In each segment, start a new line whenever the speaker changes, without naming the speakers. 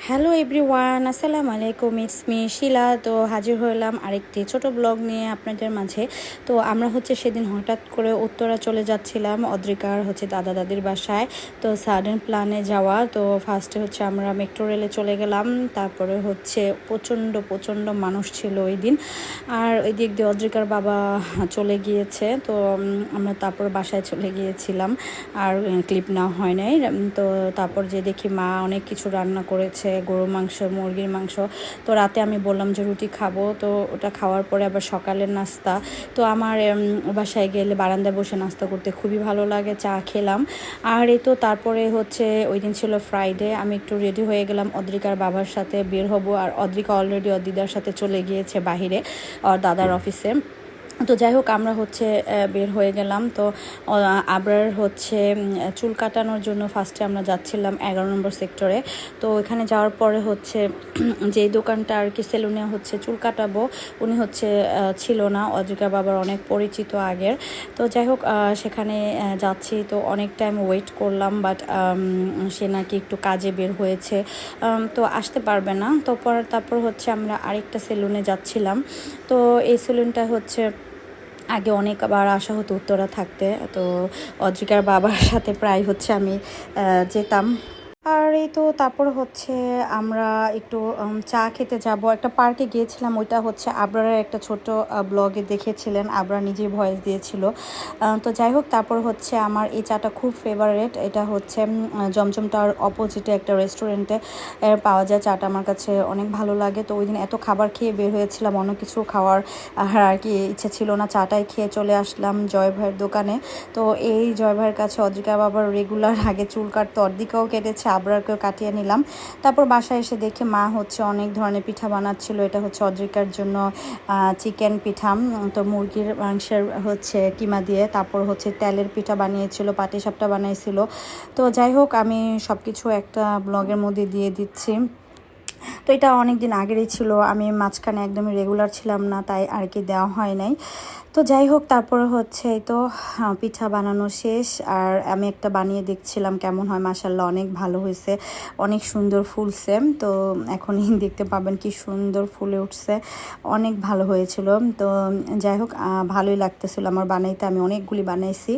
Hello everyone, আসসালামু আলাইকুম। It's me শিলা। তো হাজির হলাম আরেকটি ছোট ব্লগ নিয়ে আপনাদের মাঝে। তো আমরা সেদিন হঠাৎ করে উত্তরা চলে যাচ্ছিলাম অদ্রিকার দাদা দাদির বাসায়। তো সাডেন প্ল্যানে যাওয়া। তো ফার্স্টে আমরা মেট্রো রেলে চলে গেলাম। তারপরে প্রচণ্ড প্রচণ্ড মানুষ ছিল ওই দিন। আর ওই দিক দিয়ে অদ্রিকার বাবা চলে গিয়েছে। তো আমরা তারপর বাসায় চলে গিয়েছিলাম, আর ক্লিপ নেওয়া হয় নাই। তো তারপর যে দেখি মা অনেক কিছু রান্না করেছে, গরু মাংস, মুরগির মাংস। তো রাতে আমি বললাম যে রুটি খাবো। তো ওটা খাওয়ার পরে আবার সকালের নাস্তা। তো আমার বাসায় গেলে বারান্দায় বসে নাস্তা করতে খুবই ভালো লাগে, চা খেলাম। আর এই তো তারপরে ওই দিন ছিল ফ্রাইডে। আমি একটু রেডি হয়ে গেলাম অদ্রিকার বাবার সাথে বের হব। আর অদ্রিকা অলরেডি দিদার সাথে চলে গিয়েছে বাহিরে আর দাদার অফিসে। তো যাই হোক, আমরা বের হয়ে গেলাম। তো আবরার চুল কাটানোর জন্য ফার্স্টে আমরা যাচ্ছিলাম 11 নম্বর সেক্টরে। তো ওইখানে যাওয়ার পরে যেই দোকানটা আর কি সেলুনে চুল কাটাবো, উনি ছিল না, অদ্রিকা বাবার অনেক পরিচিত আগের। তো যাই হোক, সেখানে যাচ্ছি। তো অনেক টাইম ওয়েট করলাম, বাট সে নাকি একটু কাজে বের হয়েছে, তো আসতে পারবে না। তো তারপর আমরা আরেকটা সেলুনে যাচ্ছিলাম। তো এই সেলুনটা আগে অনেকবার আসা হতো উত্তরা থাকতে। তো অদ্রিকার বাবার সাথে প্রায় আমি যেতাম। আর এই তো তারপর আমরা একটু চা খেতে যাব। একটা পার্কে গিয়েছিলাম, ওইটা আবরারের একটা ছোট ব্লগে দেখেছিলেন, আবরার নিজেই ভয়েস দিয়েছিল। তো যাই হোক, তারপর আমার এই চাটা খুব ফেভারিট। এটা জমজমটার অপোজিটে একটা রেস্টুরেন্টে পাওয়া যায়। চাটা আমার কাছে অনেক ভালো লাগে। তো ওই দিন এত খাবার খেয়ে বের হয়েছিলাম, অন্য কিছু খাওয়ার আর কি ইচ্ছে ছিল না, চাটাই খেয়ে চলে আসলাম জয় ভাইয়ের দোকানে। তো এই জয় ভাইয়ের কাছে অদ্রিকা বাবার রেগুলার আগে চুল কাটতো, অদ্রিকাও কেটেছে, আবরারকেও কাটিয়ে নিলাম। তারপর বাসায় এসে দেখি মা অনেক ধরনের পিঠা বানাচ্ছিল। এটা অদ্রিকার জন্য চিকেন পিঠা, তো মুরগির মাংসের কিমা দিয়ে। তারপর তেলের পিঠা বানিয়েছিল, পাটিসাপটা বানিয়েছিল। তো যাই হোক, আমি সব কিছু একটা ব্লগের মধ্যে দিয়ে দিচ্ছি। তো এটা অনেক দিন আগেরই ছিল, আমি মাঝখানে একদমই রেগুলার ছিলাম না, তাই আর কি দেওয়া হয় নাই। তো যাই হোক, তারপরে এই তো পিঠা বানানো শেষ। আর আমি একটা বানিয়ে দেখছিলাম কেমন হয়। মাশাআল্লাহ অনেক ভালো হয়েছে, অনেক সুন্দর ফুলছে। তো এখনই দেখতে পাবেন কি সুন্দর ফুলে উঠছে, অনেক ভালো হয়েছিল। তো যাই হোক, ভালোই লাগতেছিল আমার বানাইতে, আমি অনেকগুলি বানাইছি।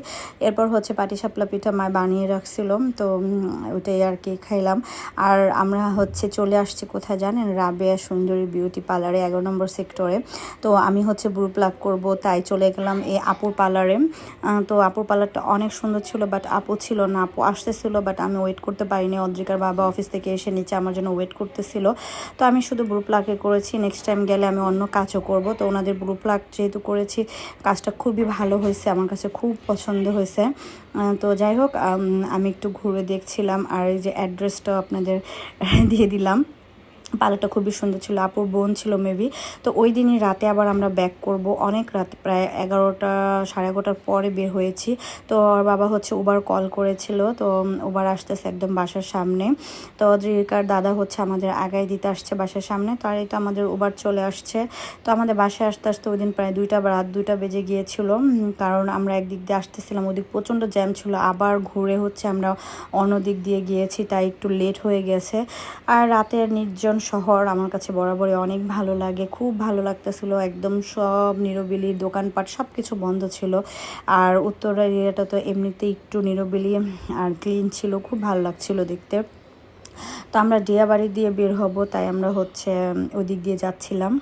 এরপর পাটিসাপলা পিঠা মা বানিয়ে রাখছিল, তো ওইটাই আর কি খাইলাম। আর আমরা চলে আসছি কোথায় জানেন, রাবেয়া সুন্দরী বিউটি পার্লারে 11 নম্বর সেক্টরে। তো আমি ব্রু প্লাক করবো, তাই চলে গেলাম এই আপুর পার্লারে। তো আপুর পার্লারটা অনেক সুন্দর ছিল, বাট আপু ছিল না। আপু আসতেছিল, বাট আমি ওয়েট করতে পারিনি। অদ্রিকার বাবা অফিস থেকে এসে নিচে আমার জন্য ওয়েট করতেছিল। তো আমি শুধু ব্রু প্লাকে করেছি, নেক্সট টাইম গেলে আমি অন্য কাজও করব। তো ওনাদের ব্রু প্লাক যেহেতু করেছি, কাজটা খুবই ভালো হয়েছে, আমার কাছে খুব পছন্দ হয়েছে। তো যাই হোক, আমি একটু ঘুরে দেখছিলাম, আর এই যে অ্যাড্রেসটাও আপনাদের দিয়ে দিলাম। পার্লারটা খুবই সুন্দর ছিল, আপুর বোন ছিল মেবি। তো ওই দিনই রাতে আবার আমরা ব্যাক করব, অনেক রাত, প্রায় 11টা সাড়ে 11টার পরে বের হয়েছি। তো ওর বাবা উবার কল করেছিল, তো উবার আসতেছে একদম বাসার সামনে। তো অদ্রিকার দাদা আমাদের আগায় দিতে আসছে বাসার সামনে। তো আর এই তো আমাদের উবার চলে আসছে। তো আমাদের বাসায় আসতে আসতে ওই দিন প্রায় রাত 2টা বেজে গিয়েছিল, কারণ আমরা একদিক দিয়ে আসতেছিলাম, ওদিক প্রচণ্ড জ্যাম ছিল। আবার ঘুরে আমরা অন্য দিক দিয়ে গিয়েছি, তাই একটু লেট হয়ে গেছে। আর রাতের নির্জন শহর আমার কাছে বরাবরই অনেক ভালো লাগে, খুব ভালো লাগতেছিল। একদম সব নিরবিলি, দোকানপাট সব কিছু বন্ধ ছিল। আর উত্তরা এরিয়াটা তো এমনিতেই একটু নিরবিলি আর ক্লিন ছিল, খুব ভালো লাগছিল দেখতে। তো আমরা ডিয়াবাড়ি দিয়ে বের হব, তাই আমরা ওদিক দিয়ে যাচ্ছিলাম।